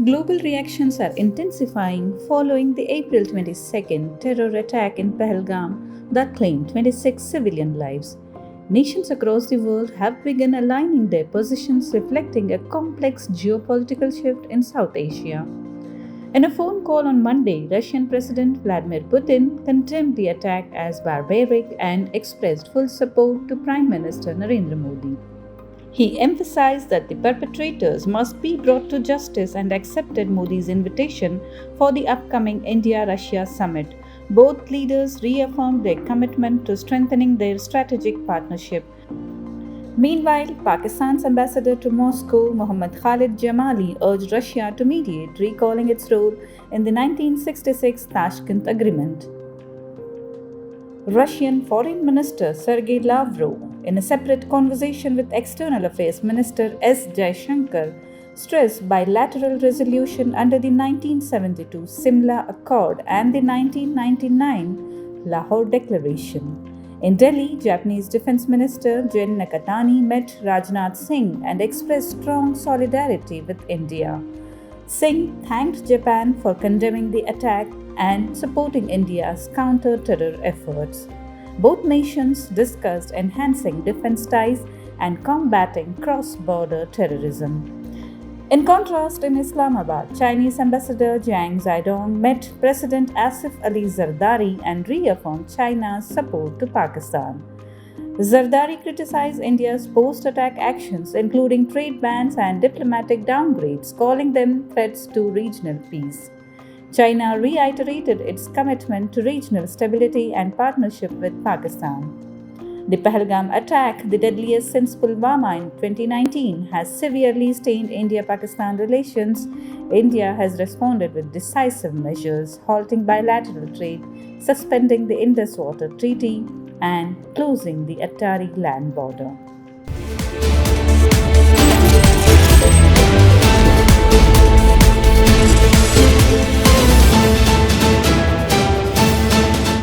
Global reactions are intensifying following the April 22nd terror attack in Pahalgam that claimed 26 civilian lives. Nations across the world have begun aligning their positions, reflecting a complex geopolitical shift in South Asia. In a phone call on Monday, Russian President Vladimir Putin condemned the attack as barbaric and expressed full support to Prime Minister Narendra Modi. He emphasized that the perpetrators must be brought to justice and accepted Modi's invitation for the upcoming India Russia summit. Both leaders reaffirmed their commitment to strengthening their strategic partnership. Meanwhile, Pakistan's ambassador to Moscow, Mohammad Khalid Jamali, urged Russia to mediate, recalling its role in the 1966 Tashkent Agreement. Russian Foreign Minister Sergei Lavrov, in a separate conversation with External Affairs Minister S. Jaishankar, stressed bilateral resolution under the 1972 Simla Accord and the 1999 Lahore Declaration. In Delhi, Japanese Defense Minister Jin Nakatani met Rajnath Singh and expressed strong solidarity with India. Singh thanked Japan for condemning the attack and supporting India's counter-terror efforts. Both nations discussed enhancing defense ties and combating cross-border terrorism. In contrast, in Islamabad, Chinese Ambassador Jiang Zhaidong met President Asif Ali Zardari and reaffirmed China's support to Pakistan. Zardari criticized India's post-attack actions, including trade bans and diplomatic downgrades, calling them threats to regional peace. China reiterated its commitment to regional stability and partnership with Pakistan. The Pahalgam attack, the deadliest since Pulwama in 2019, has severely stained India-Pakistan relations. India has responded with decisive measures, halting bilateral trade, suspending the Indus Water Treaty, and closing the Attari land border.